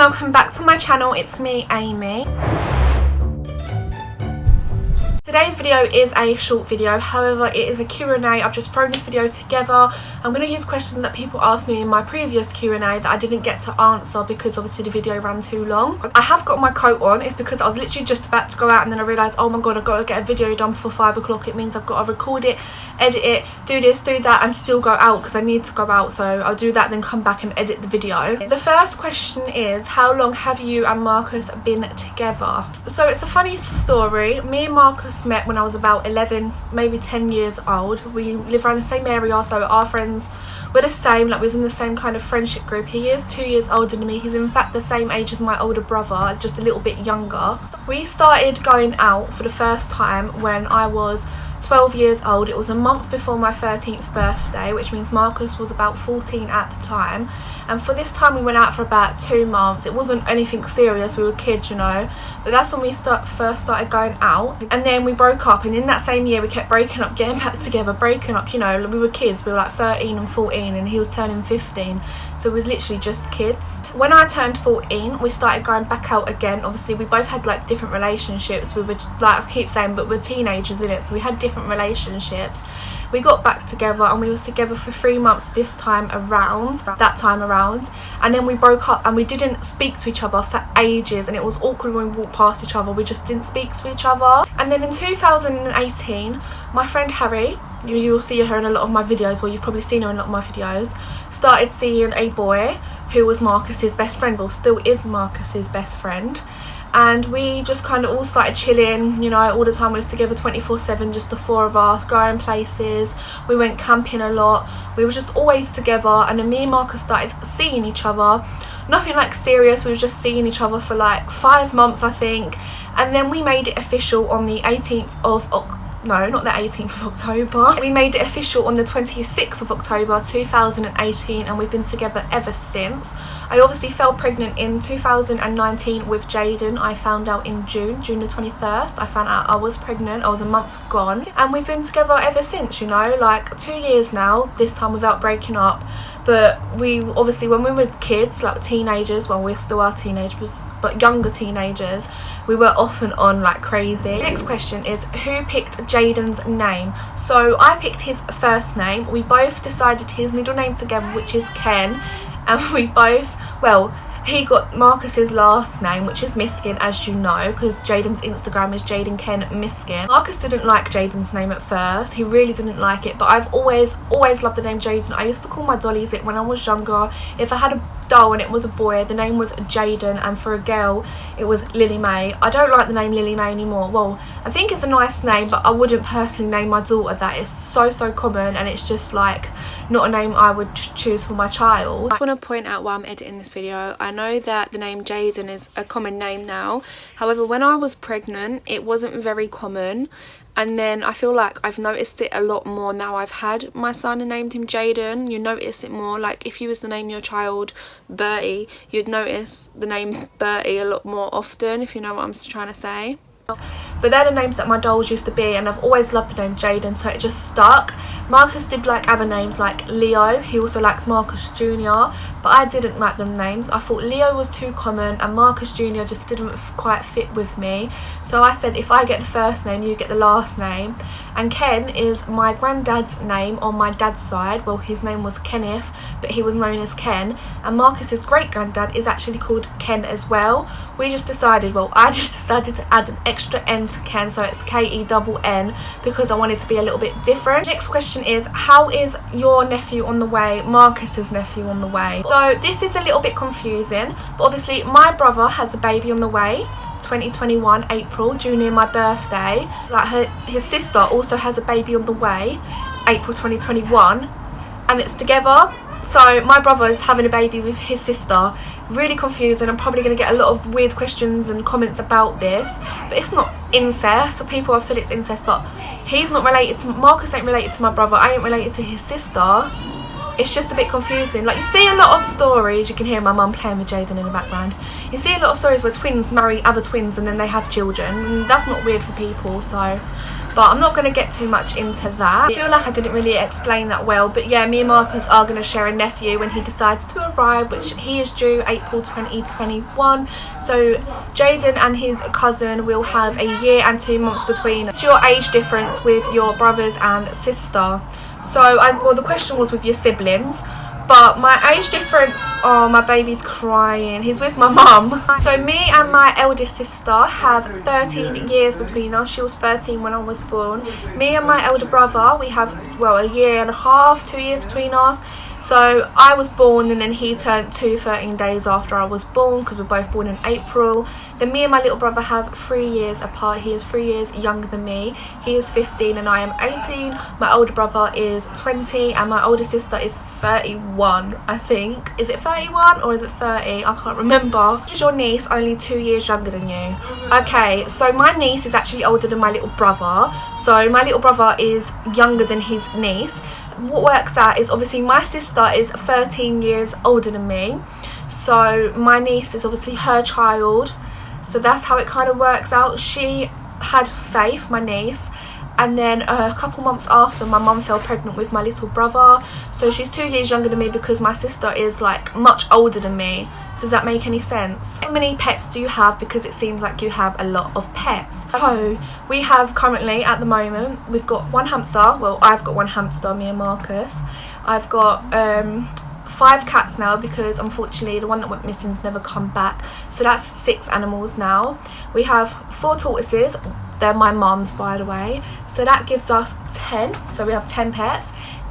welcome back to my channel. It's me, Amy. Today's video is a short video, however it is a Q&A. I've just thrown this video together. I'm going to use questions that people asked me in my previous Q&A that I didn't get to answer because obviously the video ran too long. I have got my coat on. It's because I was literally just about to go out and then I realised, oh my god, I've got to get a video done before 5 o'clock. It means I've got to record it, edit it, do this, do that and still go out because I need to go out. So I'll do that, then come back and edit the video. The first question is, how long have you and Marcus been together? So it's a funny story. Me and Marcus met when I was about 11, maybe 10 years old. We live around the same area, so our friends were the same, like we was in the same kind of friendship group. He is 2 years older than me. He's in fact the same age as my older brother, just a little bit younger. We started going out for the first time when I was 12 years old. It was a month before my 13th birthday, which means Marcus was about 14 at the time. And for this time we went out for about 2 months. It wasn't anything serious, we were kids, you know, but that's when we first started going out. And then we broke up, and in that same year we kept breaking up, getting back together, breaking up, you know. We were kids, we were like 13 and 14 and he was turning 15, so it was literally just kids. When I turned 14 we started going back out again. Obviously we both had like different relationships. We were, like I keep saying, but we're teenagers, innit, so we had different relationships. We got back together and we was together for 3 months that time around, and then we broke up and we didn't speak to each other for ages, and it was awkward when we walked past each other. We just didn't speak to each other. And then in 2018 my friend Harry, you'll see her in a lot of my videos, well, you've probably seen her in a lot of my videos, started seeing a boy who was Marcus's best friend, well still is Marcus's best friend. And we just kind of all started chilling, you know, all the time. We was together 24/7, just the 4 of us, going places. We went camping a lot. We were just always together. And then me and Marcus started seeing each other. Nothing like serious, we were just seeing each other for like 5 months, I think. And then we made it official on the 18th of no, not the 18th of October. We made it official on the 26th of October 2018, and we've been together ever since. I obviously fell pregnant in 2019 with Jaden. I found out in June the 21st. I found out I was pregnant. I was a month gone. And we've been together ever since, you know, like 2 years now, this time without breaking up. But we obviously, when we were kids, like teenagers, well we still are teenagers, but younger teenagers, we were off and on like crazy. Next question is, who picked Jaden's name? So I picked his first name. We both decided his middle name together, which is Ken, and we both, well, he got Marcus's last name, which is Miskin, as you know, because Jaden's Instagram is Jaden Ken Miskin. Marcus didn't like Jaden's name at first. He really didn't like it, but I've always loved the name Jaden. I used to call my dollies it when I was younger. If I had a doll and it was a boy, the name was Jaden, and for a girl it was Lily May. I don't like the name Lily May anymore. Well, I think it's a nice name, but I wouldn't personally name my daughter that. It's so common, and it's just like not a name I would choose for my child. I want to point out while I'm editing this video, I know that the name Jaden is a common name now, however when I was pregnant it wasn't very common. And then I feel like I've noticed it a lot more now I've had my son and named him Jaden. You notice it more. Like if you was to name your child Bertie, you'd notice the name Bertie a lot more often, if you know what I'm trying to say. But they're the names that my dolls used to be, and I've always loved the name Jaden, so it just stuck. Marcus did like other names like Leo. He also liked Marcus Jr., but I didn't like them names. I thought Leo was too common and Marcus Jr. just didn't quite fit with me. So I said, if I get the first name, you get the last name. And Ken is my granddad's name on my dad's side. Well, his name was Kenneth, but he was known as Ken. And Marcus's great granddad is actually called Ken as well. We just decided, well, I just decided to add an extra N to Ken, so it's K-E-N-N, because I wanted to be a little bit different. Next question is, how is your nephew on the way? Marcus's nephew on the way. So this is a little bit confusing, but obviously my brother has a baby on the way, 2021 April, due near my birthday. Like his sister also has a baby on the way, April 2021, and it's together. So my brother is having a baby with his sister. Really confusing. I'm probably going to get a lot of weird questions and comments about this, but it's not incest. So people have said it's incest, but he's not related to, Marcus ain't related to my brother, I ain't related to his sister. It's just a bit confusing. Like you see a lot of stories, you can hear my mum playing with Jaden in the background. You see a lot of stories where twins marry other twins and then they have children. And that's not weird for people, so but I'm not going to get too much into that. I feel like I didn't really explain that well, but yeah, me and Marcus are going to share a nephew when he decides to arrive, which he is due April 2021. So Jaden and his cousin will have a year and 2 months between. It's your age difference with your brothers and sister. So well, the question was with your siblings, but my age difference, oh, my baby's crying, he's with my mum. So me and my eldest sister have 13 years between us. She was 13 when I was born. Me and my elder brother, we have, well, a year and a half, 2 years between us. So I was born and then he turned 13 days after I was born, because we're both born in April. Then me and my little brother have 3 years apart. He is 3 years younger than me. He is 15 and I am 18. My older brother is 20 and my older sister is 31, I think. Is it 31 or is it 30? I can't remember. Is your niece only 2 years younger than you? Okay, so my niece is actually older than my little brother. So my little brother is younger than his niece. What works out is obviously my sister is 13 years older than me, so my niece is obviously her child, so that's how it kind of works out. She had Faith, my niece, and then a couple months after, my mum fell pregnant with my little brother, so she's 2 years younger than me because my sister is like much older than me. Does that make any sense? How many pets do you have? Because it seems like you have a lot of pets. So we have currently, at the moment, we've got one hamster. Well, I've got one hamster, me and Marcus. I've got 5 cats now, because unfortunately the one that went missing's never come back. So that's 6 animals now. We have 4 tortoises. They're my mum's, by the way. So that gives us 10. So we have 10 pets.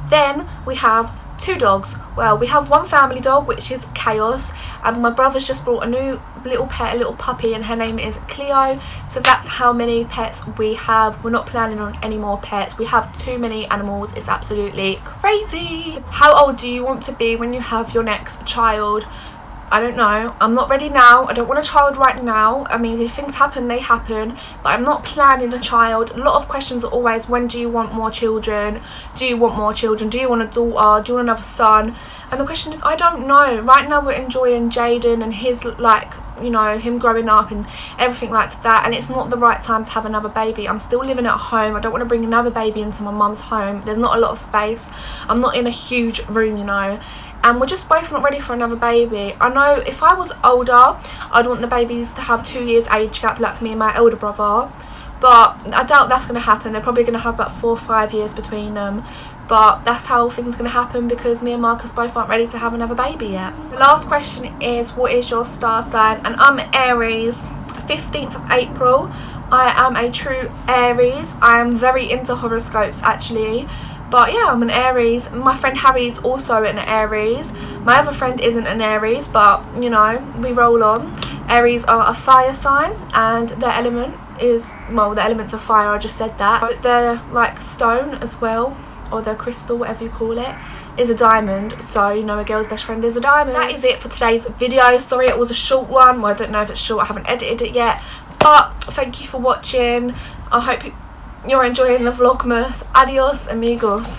Then we have 2 dogs. Well, we have one family dog, which is Chaos, and my brother's just brought a new little pet, a little puppy, and her name is Cleo. So that's how many pets we have. We're not planning on any more pets. We have too many animals. It's absolutely crazy. How old do you want to be when you have your next child? I don't know. I'm not ready now. I don't want a child right now. I mean, if things happen, they happen, but I'm not planning a child. A lot of questions are always, when do you want more children? Do you want more children? Do you want a daughter? Do you want another son? And the question is, I don't know. Right now we're enjoying Jaden and his, like, you know, him growing up and everything like that, and it's not the right time to have another baby. I'm still living at home. I don't want to bring another baby into my mum's home. There's not a lot of space. I'm not in a huge room, you know, and we're just both not ready for another baby. I know if I was older, I'd want the babies to have 2 years age gap like me and my elder brother, but I doubt that's going to happen. They're probably going to have about 4 or 5 years between them, but that's how things are going to happen, because me and Marcus both aren't ready to have another baby yet. The last question is, what is your star sign? And I'm Aries, 15th of April. I am a true Aries. I am very into horoscopes actually, but yeah, I'm an Aries. My friend Harry is also an Aries. My other friend isn't an Aries, but you know, we roll on. Aries are a fire sign, and their element is, well, the elements of fire, I just said that. But they're like stone as well, or the crystal, whatever you call it, is a diamond. So you know, a girl's best friend is a diamond. That is it for today's video. Sorry it was a short one. Well, I don't know if it's short, I haven't edited it yet, but thank you for watching. I hope you're enjoying the Vlogmas. Adios amigos.